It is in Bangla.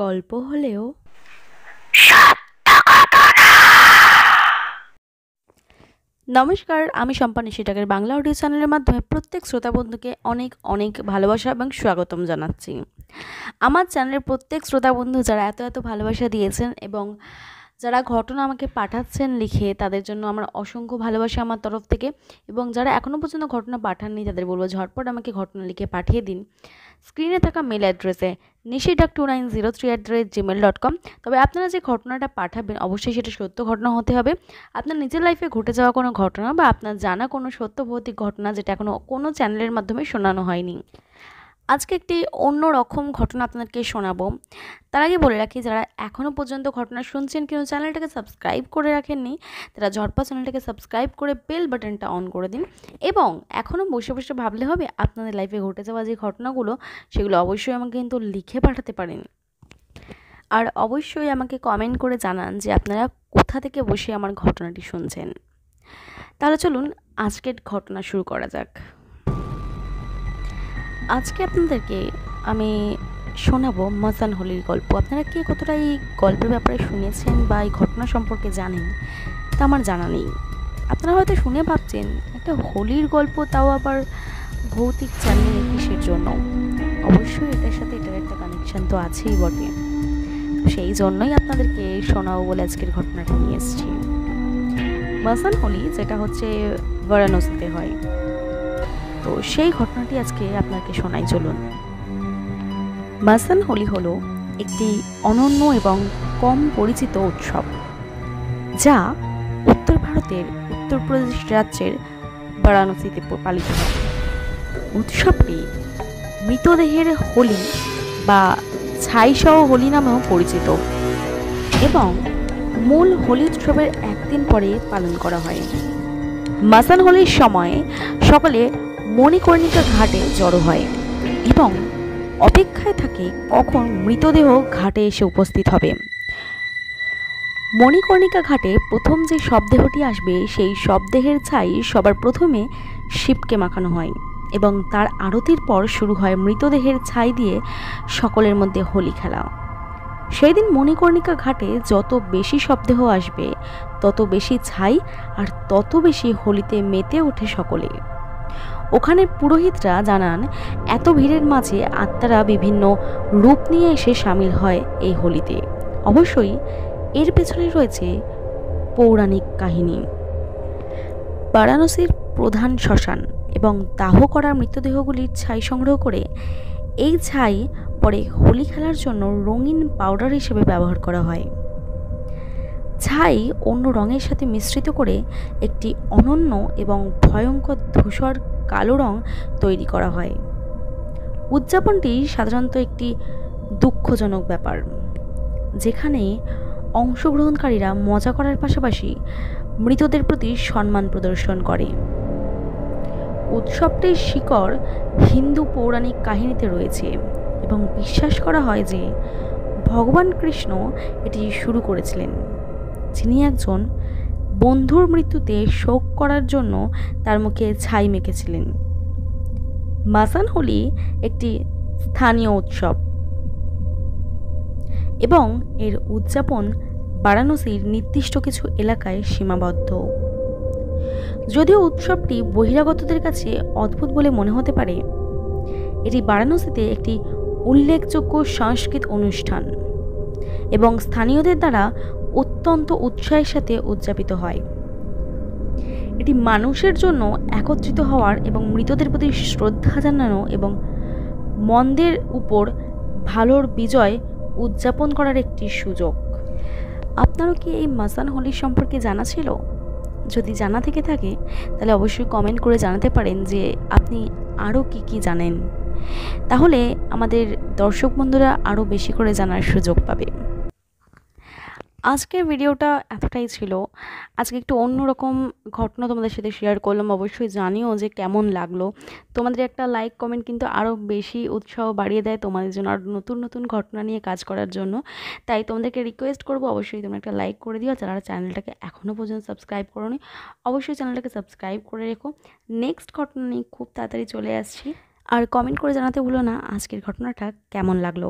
গল্প হলেও নমস্কার, আমি শম্পা নিশিটাকের বাংলা অডিও চ্যানেলের মাধ্যমে প্রত্যেক শ্রোতা বন্ধুকে অনেক অনেক ভালোবাসা এবং স্বাগতম জানাচ্ছি। আমার চ্যানেলের প্রত্যেক শ্রোতা বন্ধু যারা এত ভালোবাসা দিয়েছেন এবং যারা ঘটনা আমাকে পাঠাচ্ছেন লিখে, তাদের জন্য আমার অসংখ্য ভালোবাসা আমার তরফ থেকে। এবং যারা এখনও পর্যন্ত ঘটনা পাঠাননি তাদের বলবো ঝটপট আমাকে ঘটনা লিখে পাঠিয়ে দিন স্ক্রিনে থাকা মেল অ্যাড্রেসে nishitag2903@gmail.com। তবে আপনারা যে ঘটনাটা পাঠাবেন অবশ্যই সেটা সত্য ঘটনা হতে হবে। আপনার নিজের লাইফে ঘটে যাওয়া কোনো ঘটনা বা আপনার জানা কোনো সত্য ভৌতিক ঘটনা যেটা এখনও কোনো চ্যানেলের মাধ্যমে শোনানো হয়নি। আজকে একটি অন্য রকম ঘটনা আপনাদেরকে শোনাবো। তার আগে বলে রাখি, যারা এখনও পর্যন্ত ঘটনা শুনছেন কিন্তু চ্যানেলটাকে সাবস্ক্রাইব করে রাখেননি, তারা ঝটপট চ্যানেলটাকে সাবস্ক্রাইব করে বেল বাটনটা অন করে দিন। এবং এখনও বসে বসে ভাবলে হবে, আপনাদের লাইফে ঘটে যাওয়া যে ঘটনাগুলো সেগুলো অবশ্যই আমাকে কিন্তু লিখে পাঠাতে পারেন। আর অবশ্যই আমাকে কমেন্ট করে জানান যে আপনারা কোথা থেকে বসে আমার ঘটনাটি শুনছেন। তাহলে চলুন আজকের ঘটনা শুরু করা যাক। আজকে আপনাদেরকে আমি শোনাবো মস্তান হোলির গল্প। আপনারা কে কতটা এই গল্পের ব্যাপারে শুনেছেন বা এই ঘটনা সম্পর্কে জানেন তা আমার জানা নেই। আপনারা হয়তো শুনে ভাবছেন একটা হোলির গল্প, তাও আবার ভৌতিক চ্যানেলে, কিসের জন্য? অবশ্যই এটার সাথে এটার একটা কানেকশান তো আছেই বটে। সেই জন্যই আপনাদেরকে শোনাবো বলে আজকের ঘটনাটা নিয়ে এসেছি। মস্তান হোলি যেটা হচ্ছে বারাণসীতে হয়, তো সেই ঘটনাটি আজকে আপনাকে শোনাই চলুন। মস্তান হোলি হলো একটি অনন্য এবং কম পরিচিত উৎসব, যা উত্তর ভারতের উত্তরপ্রদেশ রাজ্যের বারাণসীতে পালিত হয়। উৎসবটি মৃতদেহের হোলি বা ছাইসহ হোলি নামেও পরিচিত এবং মূল হোলি উৎসবের একদিন পরে পালন করা হয়। মস্তান হোলির সময় সকলে মণিকর্ণিকা ঘাটে জড়ো হয় এবং অপেক্ষায় থাকে কখন মৃতদেহ ঘাটে এসে উপস্থিত হবে। মণিকর্ণিকা ঘাটে প্রথম যে শবদেহটি আসবে সেই শবদেহের ছাই সবার প্রথমে শিবকে মাখানো হয় এবং তার আরতির পর শুরু হয় মৃতদেহের ছাই দিয়ে সকলের মধ্যে হোলি খেলা। সেই দিন মণিকর্ণিকা ঘাটে যত বেশি শবদেহ আসবে তত বেশি ছাই আর তত বেশি হোলিতে মেতে ওঠে সকলে। ওখানে পুরোহিতরা জানান, এত ভিড়ের মাঝে আত্মারা বিভিন্ন রূপ নিয়ে এসে সামিল হয় এই হোলিতে। অবশ্যই এর পেছনে রয়েছে পৌরাণিক কাহিনী। বারাণসীর প্রধান শ্মশান এবং দাহ করা মৃতদেহগুলির ছাই সংগ্রহ করে এই ছাই পরে হোলি খেলার জন্য রঙিন পাউডার হিসেবে ব্যবহার করা হয়। ছাই অন্য রঙের সাথে মিশ্রিত করে একটি অনন্য এবং ভয়ঙ্কর ধূসর কালো রং তৈরি করা হয়। উদযাপনটি সাধারণত একটি দুঃখজনক ব্যাপার, যেখানে অংশগ্রহণকারীরা মজা করার পাশাপাশি মৃতদের প্রতি সম্মান প্রদর্শন করে। উৎসবটির শিকড় হিন্দু পৌরাণিক কাহিনীতে রয়েছে এবং বিশ্বাস করা হয় যে ভগবান কৃষ্ণ এটি শুরু করেছিলেন, যিনি একজন বন্ধুর মৃত্যুতে শোক করার জন্য তার মুখে ছাই মেখেছিলেন। মস্তান হোলি একটি স্থানীয় উৎসব এবং এর উদযাপন বারাণসীর নির্দিষ্ট কিছু এলাকায় সীমাবদ্ধ। যদিও উৎসবটি বহিরাগতদের কাছে অদ্ভুত বলে মনে হতে পারে, এটি বারাণসীতে একটি উল্লেখযোগ্য সাংস্কৃতিক অনুষ্ঠান এবং স্থানীয়দের দ্বারা অত্যন্ত উৎসাহের সাথে উদযাপিত হয়। এটি মানুষের জন্য একত্রিত হওয়ার এবং মৃতদের প্রতি শ্রদ্ধা জানানো এবং মন্দের উপর ভালোর বিজয় উদযাপন করার একটি সুযোগ। আপনারও কি এই মস্তান হোলি সম্পর্কে জানা ছিল? যদি জানা থেকে থাকে তাহলে অবশ্যই কমেন্ট করে জানাতে পারেন যে আপনি আরও কি জানেন। তাহলে আমাদের দর্শক বন্ধুরা আরও বেশি করে জানার সুযোগ পাবে। আজকের ভিডিওটা এতটাই ছিল। আজকে একটু অন্যরকম ঘটনা তোমাদের সাথে শেয়ার করলাম। অবশ্যই জানিও যে কেমন লাগলো। তোমাদের একটা লাইক কমেন্ট কিন্তু আরও বেশি উৎসাহ বাড়িয়ে দেয় তোমাদের জন্য আরও নতুন ঘটনা নিয়ে কাজ করার জন্য। তাই তোমাদেরকে রিকোয়েস্ট করবো, অবশ্যই তোমরা একটা লাইক করে দিও। যারা চ্যানেলটাকে এখনও পর্যন্ত সাবস্ক্রাইব করোনি অবশ্যই চ্যানেলটাকে সাবস্ক্রাইব করে রেখো। নেক্সট ঘটনা নিয়ে খুব তাড়াতাড়ি চলে আসছি। আর কমেন্ট করে জানাতে ভুলো না আজকের ঘটনাটা কেমন লাগলো।